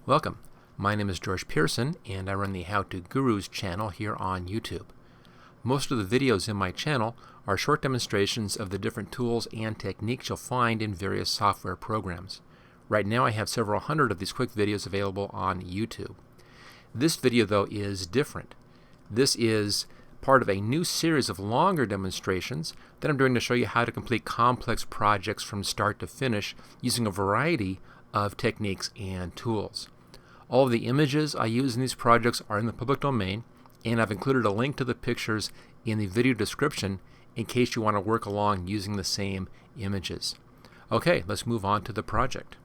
Welcome. My name is George Pearson and I run the How To Gurus channel here on YouTube. Most of the videos in my channel are short demonstrations of the different tools and techniques you'll find in various software programs. Right now I have several hundred of these quick videos available on YouTube. This video though is different. This is part of a new series of longer demonstrations that I'm doing to show you how to complete complex projects from start to finish using a variety of techniques and tools. All of the images I use in these projects are in the public domain, and I've included a link to the pictures in the video description in case you want to work along using the same images. Okay, let's move on to the project.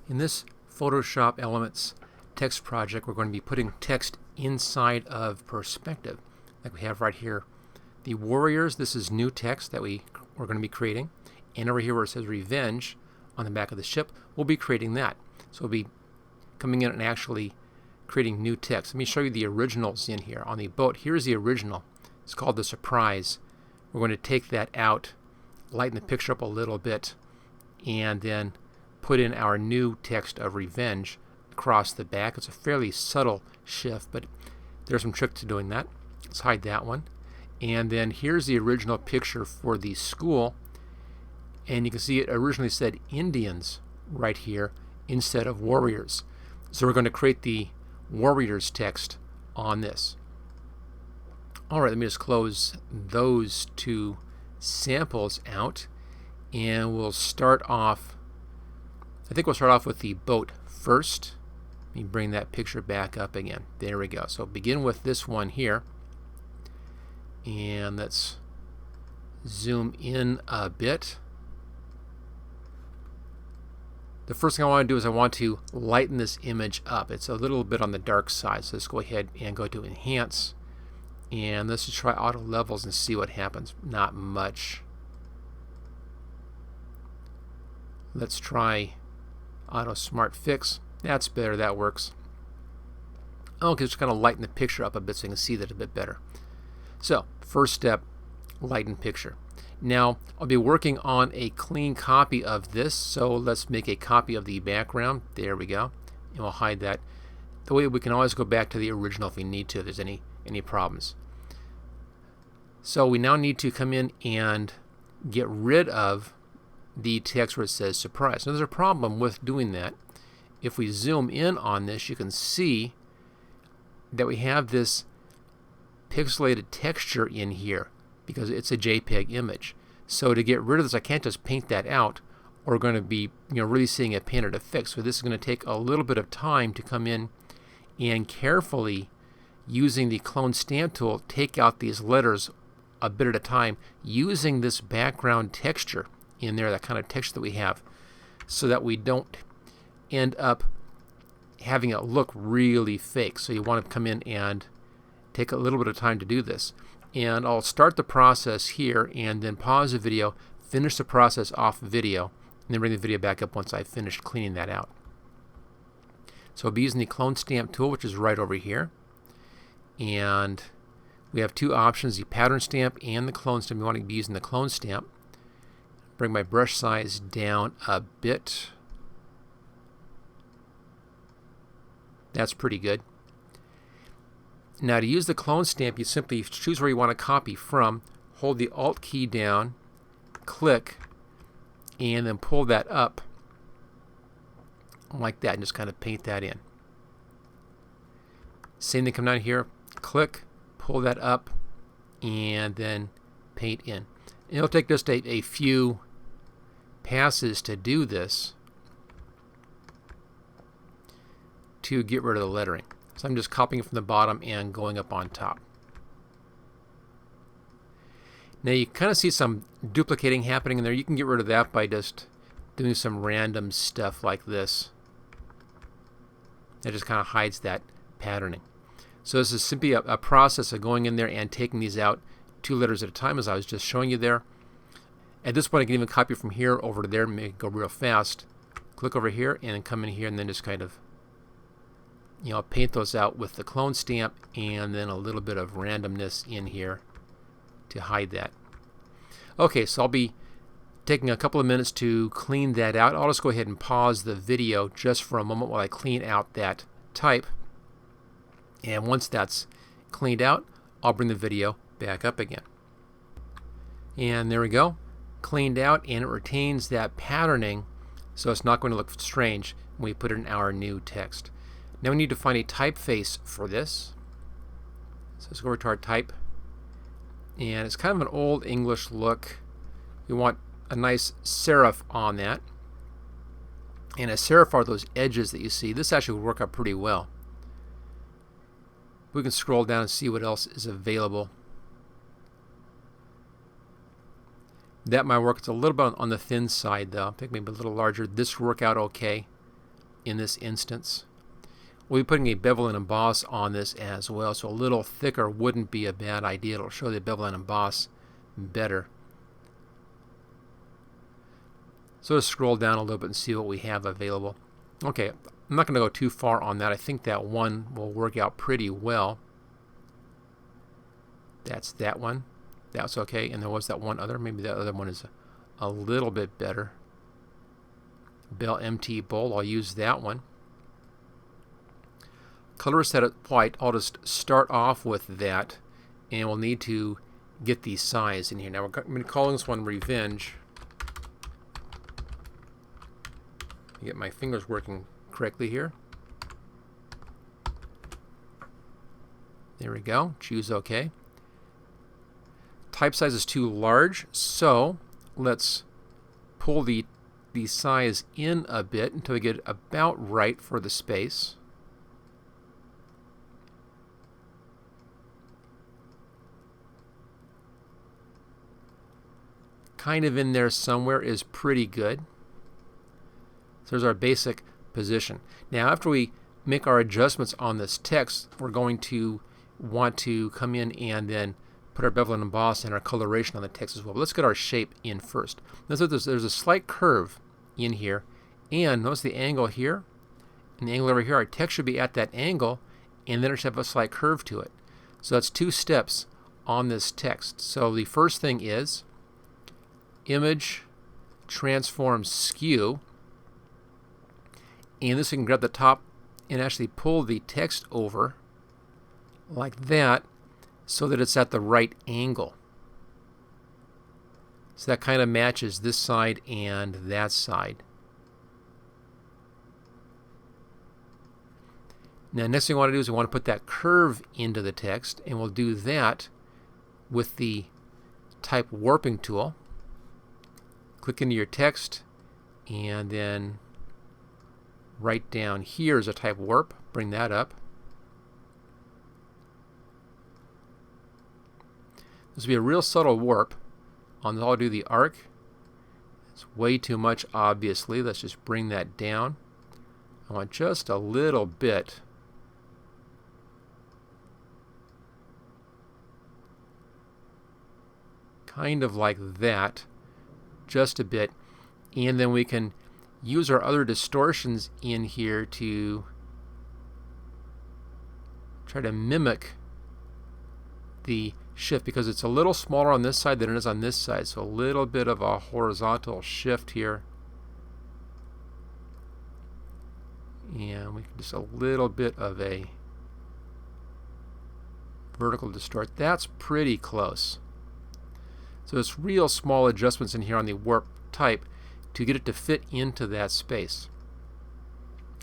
In this Photoshop Elements text project, we're going to be putting text inside of perspective, like we have right here. The warriors, this is new text that we're going to be creating, and over here where it says revenge on the back of the ship, we'll be creating that. So we'll be coming in and actually creating new text. Let me show you the originals in here. On the boat, here's the original. It's called the surprise. We're going to take that out, lighten the picture up a little bit, and then put in our new text of revenge across the back. It's a fairly subtle shift, but there's some trick to doing that. Let's hide that one. And then here's the original picture for the school. And you can see it originally said Indians right here instead of warriors. So we're going to create the warriors text on this. Alright, let me just close those two samples out, and we'll start off, I think we'll start off with the boat first. Let me bring that picture back up again. There we go. So begin with this one here, and let's zoom in a bit. The first thing I want to do is I want to lighten this image up. It's a little bit on the dark side, so let's go ahead and go to Enhance, and let's just try Auto Levels and see what happens. Not much. Let's try Auto Smart Fix. That's better, that works. Okay, just kind of lighten the picture up a bit so you can see that a bit better. So, first step, lighten picture. Now, I'll be working on a clean copy of this, so let's make a copy of the background. There we go. And we'll hide that. The way we can always go back to the original if we need to, if there's any problems. So we now need to come in and get rid of the text where it says surprise. Now, there's a problem with doing that. If we zoom in on this, you can see that we have this pixelated texture in here, because it's a JPEG image. So to get rid of this, I can't just paint that out, or we're going to be really seeing a painted effect. So this is going to take a little bit of time to come in and carefully, using the clone stamp tool, take out these letters a bit at a time, using this background texture in there, that kind of texture that we have, so that we don't end up having it look really fake. So you want to come in and take a little bit of time to do this. And I'll start the process here and then pause the video, finish the process off video, and then bring the video back up once I've finished cleaning that out. So I'll be using the clone stamp tool, which is right over here. And we have two options, the pattern stamp and the clone stamp. We want to be using the clone stamp. Bring my brush size down a bit. That's pretty good. Now to use the clone stamp, you simply choose where you want to copy from, hold the Alt key down, click, and then pull that up like that and just kind of paint that in. Same thing, come down here, click, pull that up, and then paint in. And it'll take just a few passes to do this to get rid of the lettering. So I'm just copying it from the bottom and going up on top. Now you kind of see some duplicating happening in there. You can get rid of that by just doing some random stuff like this. That just kind of hides that patterning. So this is simply a process of going in there and taking these out 2 letters at a time, as I was just showing you there. At this point I can even copy from here over to there and make it go real fast. Click over here and then come in here and then just kind of paint those out with the clone stamp and then a little bit of randomness in here to hide that. Okay, so I'll be taking a couple of minutes to clean that out. I'll just go ahead and pause the video just for a moment while I clean out that type. And once that's cleaned out, I'll bring the video back up again. And there we go, cleaned out, and it retains that patterning, so it's not going to look strange when we put in our new text. Now we need to find a typeface for this. So let's go over to our type, and it's kind of an old English look. We want a nice serif on that, and a serif are those edges that you see. This actually would work out pretty well. We can scroll down and see what else is available. That might work. It's a little bit on the thin side though. I think maybe a little larger. This will work out okay in this instance. We'll be putting a bevel and emboss on this as well, so a little thicker wouldn't be a bad idea. It'll show the bevel and emboss better. So just scroll down a little bit and see what we have available. Okay, I'm not going to go too far on that. I think that one will work out pretty well. That's that one. That's okay. And there was that one other. Maybe that other one is a little bit better. Bell MT Bowl. I'll use that one. Color is set at white. I'll just start off with that, and we'll need to get the size in here. Now we're calling this one Revenge. Get my fingers working correctly here. There we go. Choose OK. Type size is too large, so let's pull the size in a bit until we get it about right for the space. Kind of in there somewhere is pretty good. So there's our basic position. Now after we make our adjustments on this text, we're going to want to come in and then put our bevel and emboss and our coloration on the text as well. But let's get our shape in first. Notice there's a slight curve in here, and notice the angle here and the angle over here. Our text should be at that angle, and then it should have a slight curve to it. So that's two steps on this text. So the first thing is Image, Transform, Skew, and this we can grab the top and actually pull the text over like that so that it's at the right angle. So that kind of matches this side and that side. Now next thing we want to do is we want to put that curve into the text, and we'll do that with the type warping tool. Click into your text, and then right down here is a type warp. Bring that up. This will be a real subtle warp. I'll do the arc. It's way too much, obviously. Let's just bring that down. I want just a little bit. Kind of like that. Just a bit. And then we can use our other distortions in here to try to mimic the shift, because it's a little smaller on this side than it is on this side. So a little bit of a horizontal shift here. And we can just a little bit of a vertical distort. That's pretty close. So it's real small adjustments in here on the warp type to get it to fit into that space.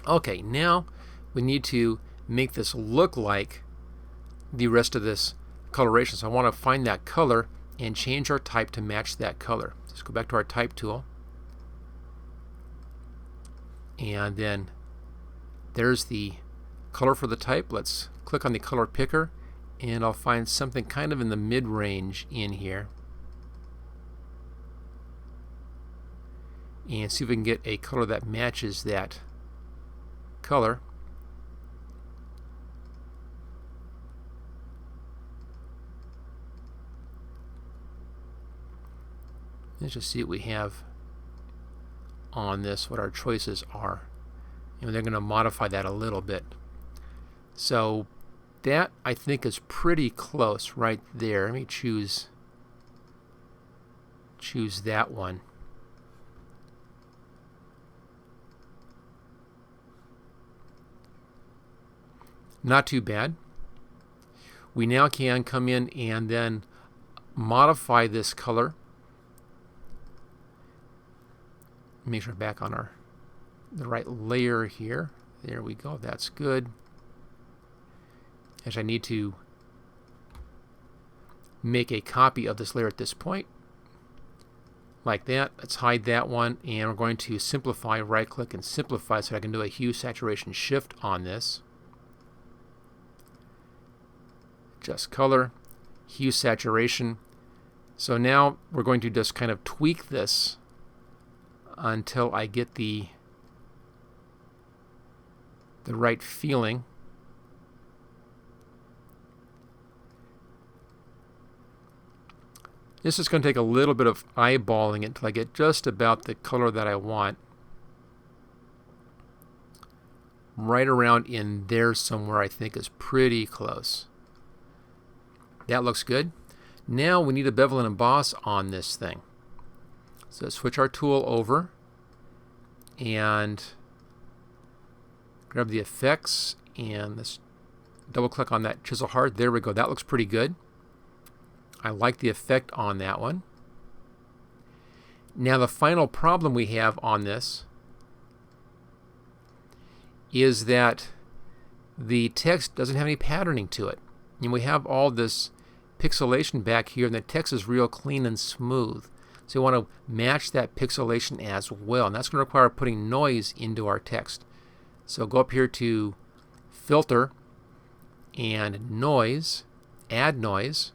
Okay, now we need to make this look like the rest of this coloration. So I want to find that color and change our type to match that color. Let's go back to our type tool. And then there's the color for the type. Let's click on the color picker, and I'll find something kind of in the mid-range in here. And see if we can get a color that matches that color. Let's just see what we have on this, what our choices are. And they're going to modify that a little bit. So that, I think, is pretty close right there. Let me choose that one. Not too bad. We now can come in and then modify this color. Make sure we're back on the right layer here. There we go. That's good. Actually, I need to make a copy of this layer at this point. Like that. Let's hide that one, and we're going to simplify, right click and simplify so I can do a hue saturation shift on this. Just color, hue saturation. So now we're going to just kind of tweak this until I get the right feeling. This is going to take a little bit of eyeballing it until I get just about the color that I want. Right around in there somewhere I think is pretty close. That looks good. Now we need a bevel and emboss on this thing. So switch our tool over and grab the effects and let's double click on that chisel hard. There we go. That looks pretty good. I like the effect on that one. Now the final problem we have on this is that the text doesn't have any patterning to it. And we have all this pixelation back here, and the text is real clean and smooth. So we want to match that pixelation as well, and that's going to require putting noise into our text. So go up here to Filter and Noise, Add Noise.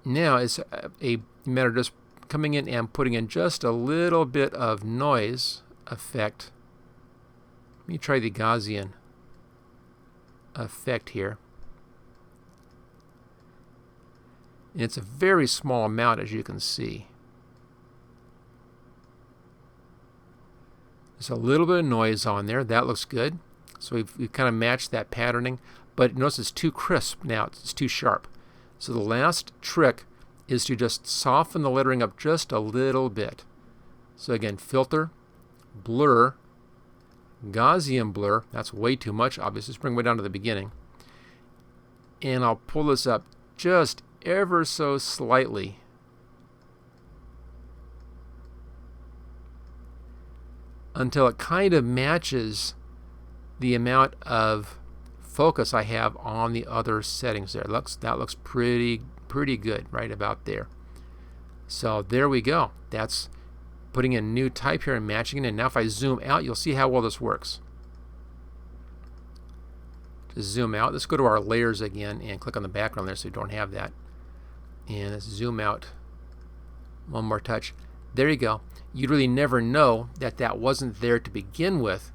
Now it's a matter of just coming in and putting in just a little bit of noise effect. Let me try the Gaussian effect here. And it's a very small amount, as you can see. There's a little bit of noise on there. That looks good. So we've kind of matched that patterning. But notice it's too crisp now. It's too sharp. So the last trick is to just soften the lettering up just a little bit. So again, Filter, Blur, Gaussian Blur. That's way too much, obviously. Let's bring it way down to the beginning. And I'll pull this up just ever so slightly. Until it kind of matches the amount of focus I have on the other settings there. That looks pretty good right about there. So there we go. That's putting in new type here and matching it. And now if I zoom out, you'll see how well this works. Just zoom out. Let's go to our layers again and click on the background there so you don't have that. And let's zoom out one more touch. There you go. You'd really never know that that wasn't there to begin with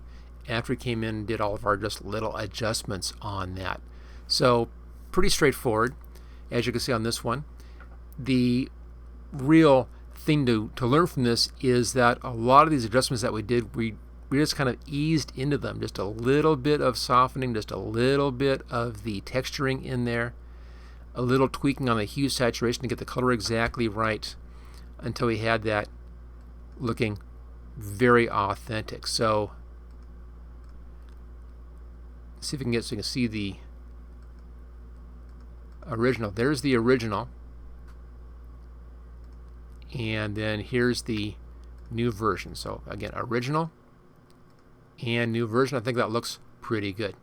after we came in and did all of our just little adjustments on that. So pretty straightforward, as you can see on this one. The real thing to learn from this is that a lot of these adjustments that we did, we just kind of eased into them. Just a little bit of softening, just a little bit of the texturing in there, a little tweaking on the hue saturation to get the color exactly right until we had that looking very authentic. So see if we can get so you can see the original. There's the original, and then here's the new version. So again, original and new version. I think that looks pretty good.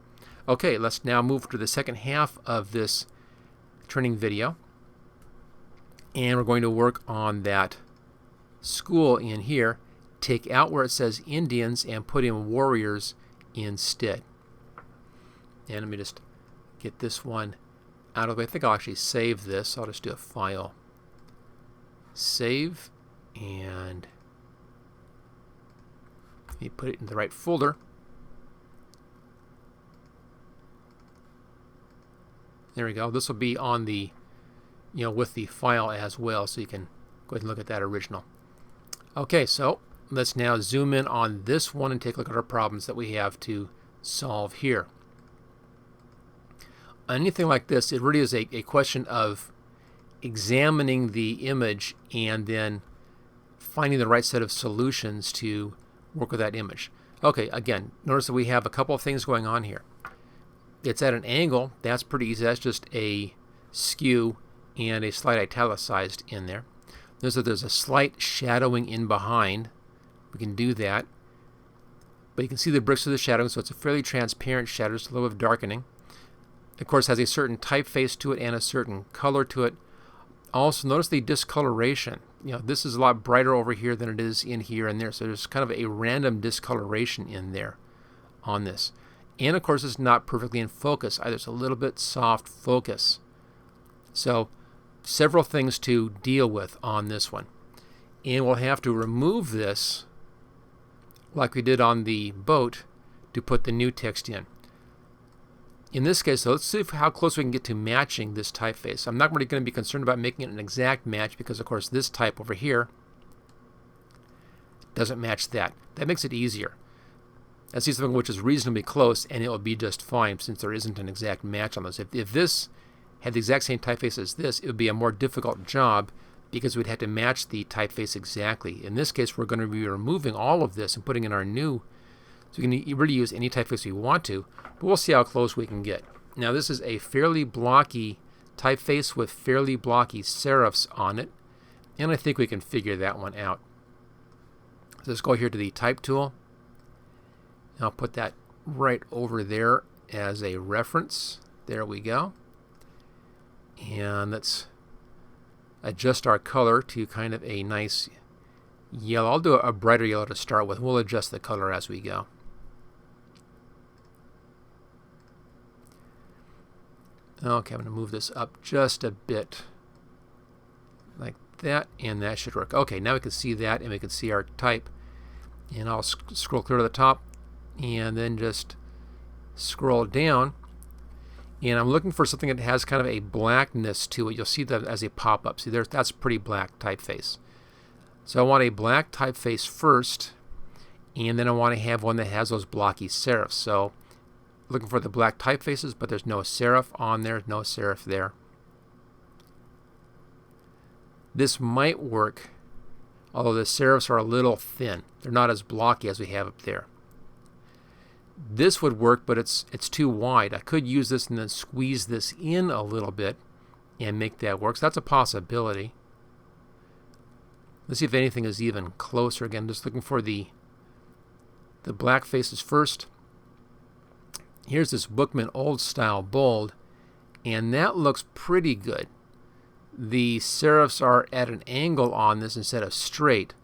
Okay, let's now move to the second half of this training video, and we're going to work on that school in here. Take out where it says Indians and put in warriors instead. And let me just get this one out of the way. I think I'll actually save this. I'll just do a file, save, and let me put it in the right folder. There we go. This will be on the, with the file as well, so you can go ahead and look at that original. Okay, so let's now zoom in on this one and take a look at our problems that we have to solve here. Anything like this, it really is a question of examining the image and then finding the right set of solutions to work with that image. Okay, again, notice that we have a couple of things going on here. It's at an angle. That's pretty easy. That's just a skew and a slight italicized in there. Notice that there's a slight shadowing in behind. We can do that. But you can see the bricks of the shadowing, so it's a fairly transparent shadow, just a little bit of darkening. Of course, has a certain typeface to it and a certain color to it. Also, notice the discoloration. This is a lot brighter over here than it is in here and there. So there's kind of a random discoloration in there on this. And of course, it's not perfectly in focus either. It's a little bit soft focus. So several things to deal with on this one. And we'll have to remove this like we did on the boat to put the new text in. In this case, though, let's see how close we can get to matching this typeface. I'm not really going to be concerned about making it an exact match because, of course, this type over here doesn't match that. That makes it easier. I see something which is reasonably close, and it will be just fine since there isn't an exact match on this. If this had the exact same typeface as this, it would be a more difficult job because we'd have to match the typeface exactly. In this case, we're going to be removing all of this and putting in our new. So we can really use any typeface we want to, but we'll see how close we can get. Now this is a fairly blocky typeface with fairly blocky serifs on it, and I think we can figure that one out. So let's go here to the type tool, and I'll put that right over there as a reference. There we go. And let's adjust our color to kind of a nice yellow. I'll do a brighter yellow to start with. We'll adjust the color as we go. Okay, I'm going to move this up just a bit like that, and that should work. Okay, now we can see that, and we can see our type. And I'll scroll clear to the top, and then just scroll down. And I'm looking for something that has kind of a blackness to it. You'll see that as a pop-up. See, that's pretty black typeface. So I want a black typeface first, and then I want to have one that has those blocky serifs. So looking for the black typefaces, but there's no serif on there, no serif there. This might work, although the serifs are a little thin. They're not as blocky as we have up there. This would work, but it's too wide. I could use this and then squeeze this in a little bit and make that work. So that's a possibility. Let's see if anything is even closer. Again, just looking for the black faces first. Here's this Bookman Old Style Bold, and that looks pretty good. The serifs are at an angle on this instead of straight,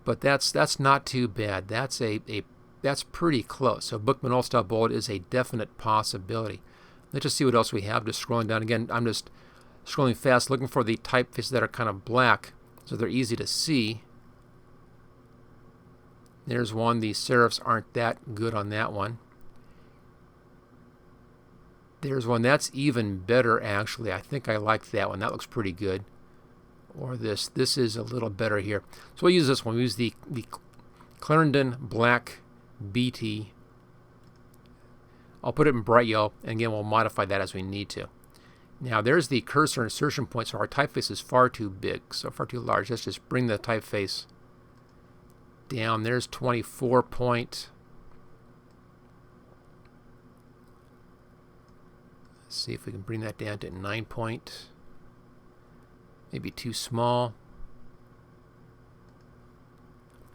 but that's not too bad. That's pretty close. So Bookman Old Style Bold is a definite possibility. Let's just see what else we have. Just scrolling down again. I'm just scrolling fast, looking for the typefaces that are kind of black, so they're easy to see. There's one. The serifs aren't that good on that one. There's one that's even better, actually. I think I like that one. That looks pretty good. Or this. This is a little better here. So we'll use this one. We'll use the Clarendon Black BT. I'll put it in bright yellow, and again, we'll modify that as we need to. Now, there's the cursor insertion point, so our typeface is far too big, so far too large. Let's just bring the typeface down. There's 24 point. Let's see if we can bring that down to 9 point. Maybe too small.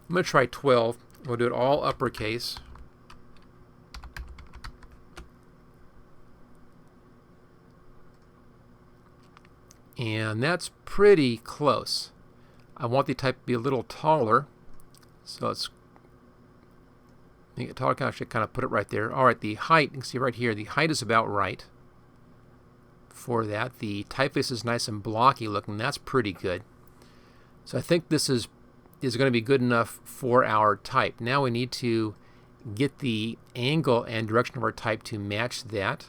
I'm going to try 12. We'll do it all uppercase. And that's pretty close. I want the type to be a little taller. So let's make it taller. I should kind of put it right there. All right, the height, you can see right here, the height is about right for that. The typeface is nice and blocky looking. That's pretty good. So I think this is going to be good enough for our type. Now we need to get the angle and direction of our type to match that.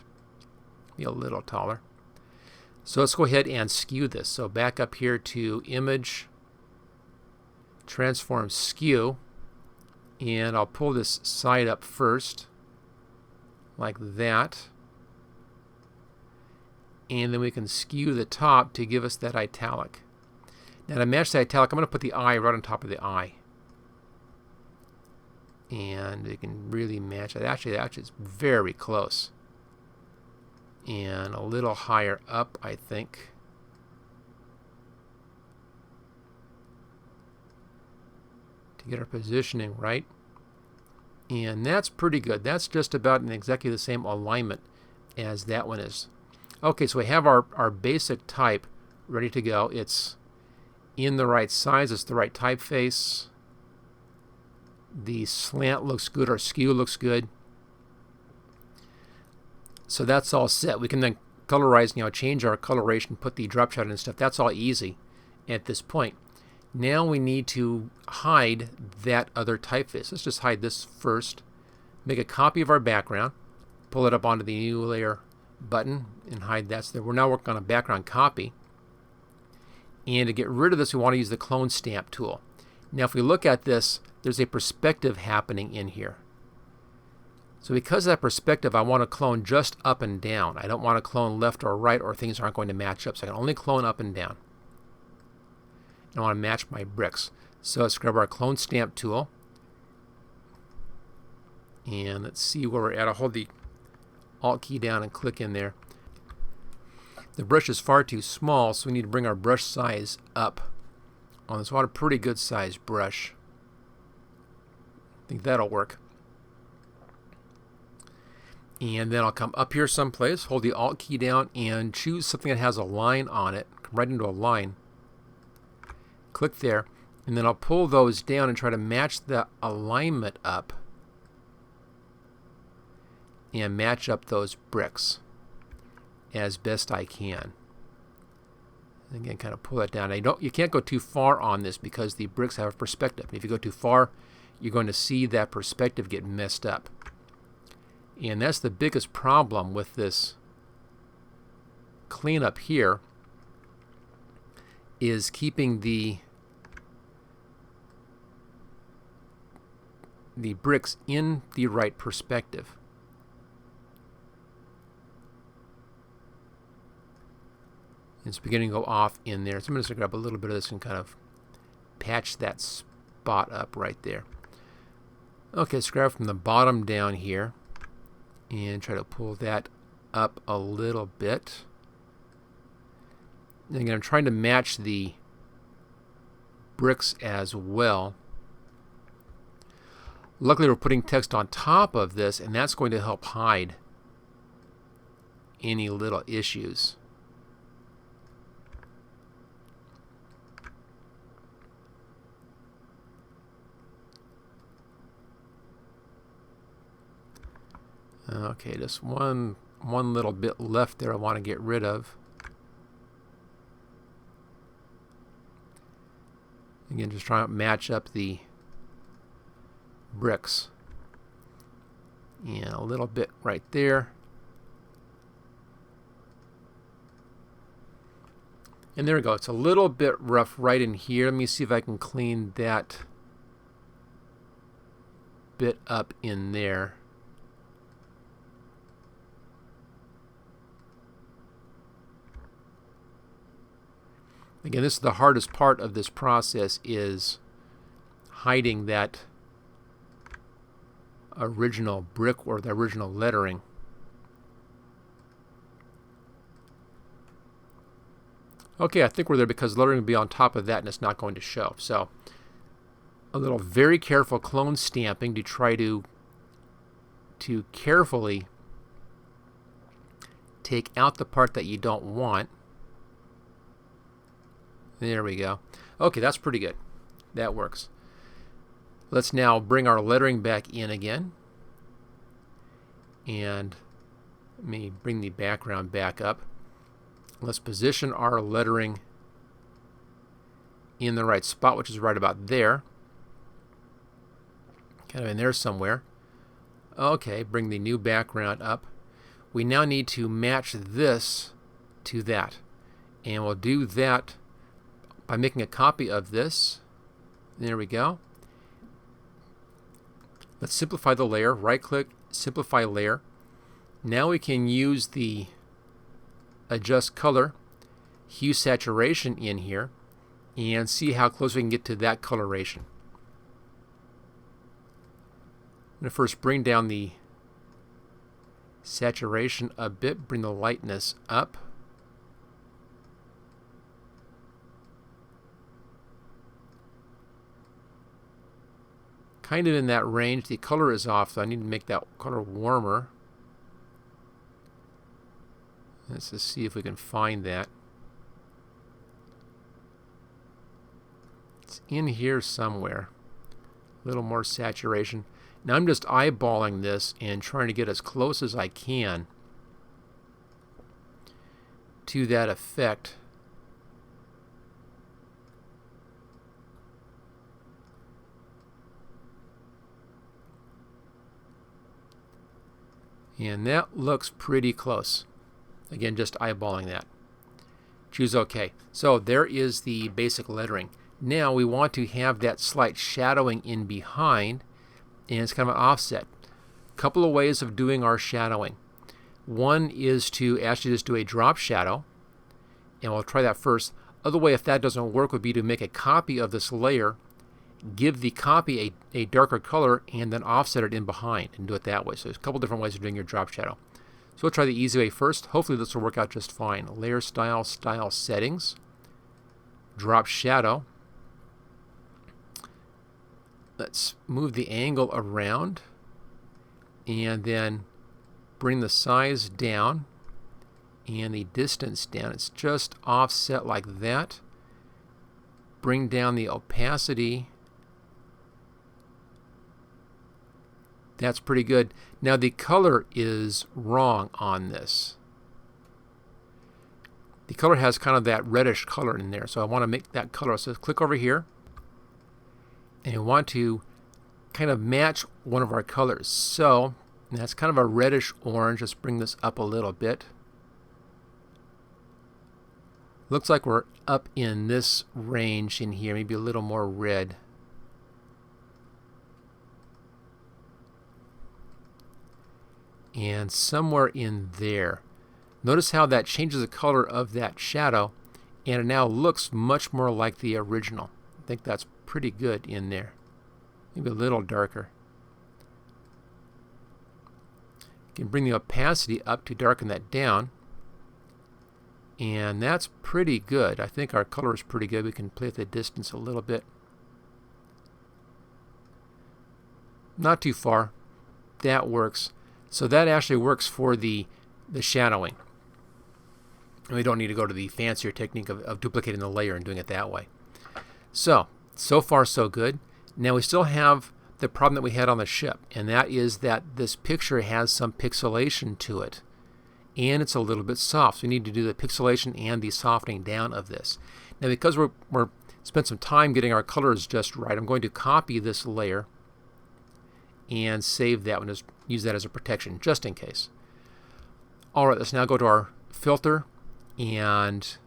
Be a little taller. So let's go ahead and skew this. So back up here to Image, Transform Skew, and I'll pull this side up first, like that. And then we can skew the top to give us that italic. Now to match the italic, I'm going to put the eye right on top of the eye. and you can really match it. Actually, it's very close. And a little higher up, I think. To get our positioning right. And that's pretty good. That's just about in exactly the same alignment as that one is. Okay, so we have our basic type ready to go. It's in the right size. It's the right typeface. The slant looks good. Our skew looks good. So that's all set. We can then colorize, change our coloration, put the drop shadow and stuff. That's all easy at this point. Now we need to hide that other typeface. Let's just hide this first. Make a copy of our background. Pull it up onto the new layer button and hide that. So we're now working on a background copy. And to get rid of this, we want to use the clone stamp tool. Now if we look at this, there's a perspective happening in here. So because of that perspective, I want to clone just up and down. I don't want to clone left or right, or things aren't going to match up. So I can only clone up and down. And I want to match my bricks. So let's grab our clone stamp tool. And let's see where we're at. I'll hold the Alt key down and click in there. The brush is far too small, so we need to bring our brush size up on this. I want a pretty good size brush. I think that'll work. And then I'll come up here someplace, hold the Alt key down, and choose something that has a line on it. Come right into a line. Click there, and then I'll pull those down and try to match the alignment up and match up those bricks as best I can. And again, kind of pull that down. You can't go too far on this because the bricks have a perspective. If you go too far, you're going to see that perspective get messed up. And that's the biggest problem with this cleanup here, is keeping the bricks in the right perspective. It's beginning to go off in there. So I'm going to grab a little bit of this and kind of patch that spot up right there. Okay, let's grab from the bottom down here and try to pull that up a little bit. And again, I'm trying to match the bricks as well. Luckily, we're putting text on top of this, and that's going to help hide any little issues. Okay, just one little bit left there I want to get rid of. Again, just trying to match up the bricks. And a little bit right there. And there we go. It's a little bit rough right in here. Let me see if I can clean that bit up in there. Again, this is the hardest part of this process, is hiding that original brick or the original lettering. Okay, I think we're there because lettering will be on top of that and it's not going to show. So a little very careful clone stamping to try to carefully take out the part that you don't want. There we go. Okay, that's pretty good. That works. Let's now bring our lettering back in again. And let me bring the background back up. Let's position our lettering in the right spot, which is right about there. Kind of in there somewhere. Okay, bring the new background up. We now need to match this to that. And we'll do that by making a copy of this. There we go. Let's simplify the layer. Right click, simplify layer. Now we can use the adjust color, hue saturation in here, and see how close we can get to that coloration. going to first bring down the saturation a bit, bring the lightness up. Kind of in that range. The color is off, so I need to make that color warmer. Let's just see if we can find that. It's in here somewhere. A little more saturation. Now I'm just eyeballing this and trying to get as close as I can to that effect. And that looks pretty close. Again, just eyeballing that. Choose OK. So there is the basic lettering. Now we want to have that slight shadowing in behind, and it's kind of an offset. A couple of ways of doing our shadowing. One is to actually just do a drop shadow, and we'll try that first. Other way, if that doesn't work, would be to make a copy of this layer, give the copy a darker color, and then offset it in behind and do it that way. So there's a couple different ways of doing your drop shadow. So we'll try the easy way first. Hopefully this will work out just fine. Layer style, style settings, drop shadow. Let's move the angle around and then bring the size down and the distance down. It's just offset like that. Bring down the opacity. That's pretty good. Now the color is wrong on this. The color has kind of that reddish color in there, so I want to make that color. So click over here, and you want to kind of match one of our colors. So that's kind of a reddish orange. Let's bring this up a little bit. Looks like we're up in this range in here, maybe a little more red. And somewhere in there. Notice how that changes the color of that shadow, and it now looks much more like the original. I think that's pretty good in there. Maybe a little darker. You can bring the opacity up to darken that down. And that's pretty good. I think our color is pretty good. We can play with the distance a little bit. Not too far. That works. So that actually works for the shadowing. And we don't need to go to the fancier technique of duplicating the layer and doing it that way. So far so good. Now we still have the problem that we had on the ship, and that is that this picture has some pixelation to it. And it's a little bit soft. So we need to do the pixelation and the softening down of this. Now because we're spent some time getting our colors just right, I'm going to copy this layer and save that one. Just use that as a protection, just in case. Alright, let's now go to our filter and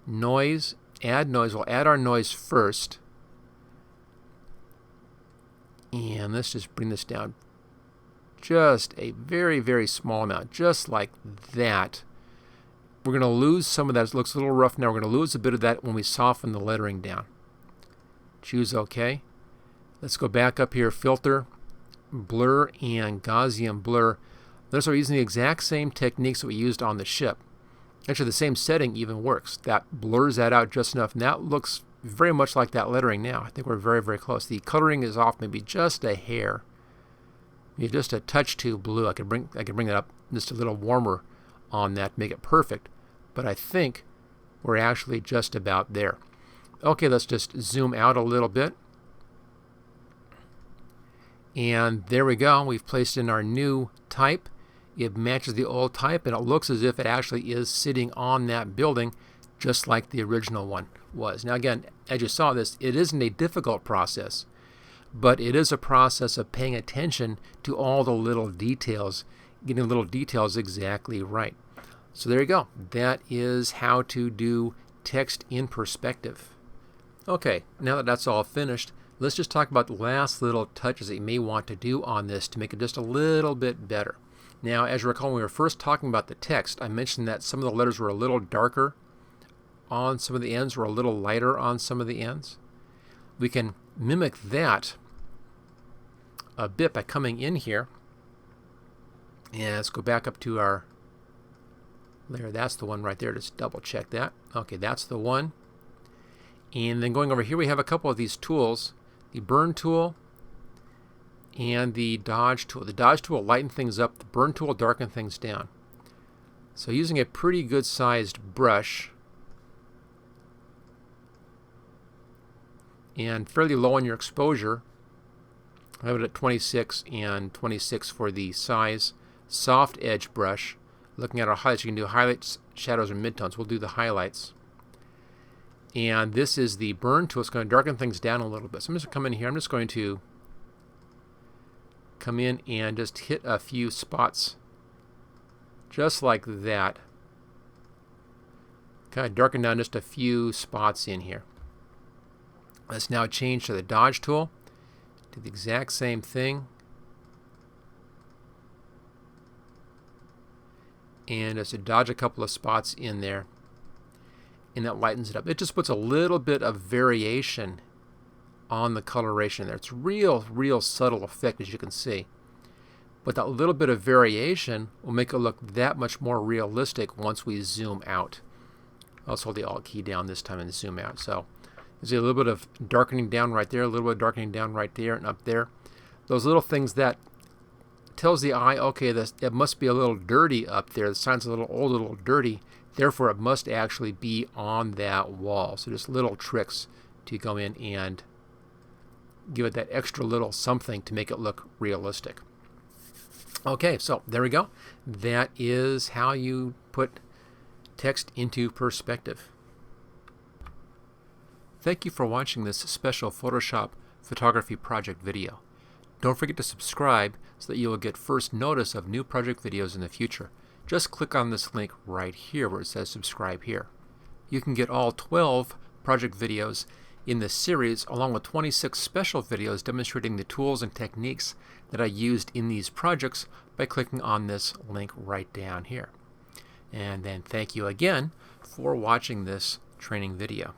noise, add noise. We'll add our noise first. And let's just bring this down just a very, very small amount, just like that. We're going to lose some of that. It looks a little rough now. We're going to lose a bit of that when we soften the lettering down. Choose OK. Let's go back up here, filter, blur, and Gaussian blur. Notice we're using the exact same techniques that we used on the ship. Actually, the same setting even works. That blurs that out just enough, and that looks very much like that lettering now. I think we're very, very close. The coloring is off maybe just a hair. Maybe just a touch too blue. I could bring that up just a little warmer on that, make it perfect. But I think we're actually just about there. Okay, let's just zoom out a little bit. And there we go. We've placed in our new type. It matches the old type, and it looks as if it actually is sitting on that building just like the original one was. Now again, as you saw this, it isn't a difficult process, but it is a process of paying attention to all the little details, getting the little details exactly right. So there you go. That is how to do text in perspective. Okay, now that that's all finished, let's just talk about the last little touches that you may want to do on this to make it just a little bit better. Now, as you recall, when we were first talking about the text, I mentioned that some of the letters were a little darker on some of the ends, or a little lighter on some of the ends. We can mimic that a bit by coming in here. And let's go back up to our layer. That's the one right there. Just double check that. Okay, that's the one. And then going over here, we have a couple of these tools. The burn tool and the dodge tool. The dodge tool will lighten things up. The burn tool will darken things down. So using a pretty good sized brush and fairly low on your exposure, I have it at 26 and 26 for the size. Soft edge brush. Looking at our highlights, you can do highlights, shadows, or midtones. We'll do the highlights. And this is the burn tool. It's going to darken things down a little bit. So I'm just going to come in here. I'm just going to come in and just hit a few spots just like that. Kind of darken down just a few spots in here. Let's now change to the dodge tool. Do the exact same thing. And just to dodge a couple of spots in there. And that lightens it up. It just puts a little bit of variation on the coloration there. It's real subtle effect, as you can see. But that little bit of variation will make it look that much more realistic once we zoom out. I'll just hold the Alt key down this time and zoom out. So you see a little bit of darkening down right there, a little bit of darkening down right there and up there. Those little things that tells the eye, okay, it must be a little dirty up there. The sign's a little old, a little dirty. Therefore, it must actually be on that wall. So just little tricks to go in and give it that extra little something to make it look realistic. Okay, so there we go. That is how you put text into perspective. Thank you for watching this special Photoshop photography project video. Don't forget to subscribe so that you will get first notice of new project videos in the future. Just click on this link right here where it says subscribe here. You can get all 12 project videos in this series along with 26 special videos demonstrating the tools and techniques that I used in these projects by clicking on this link right down here. And then thank you again for watching this training video.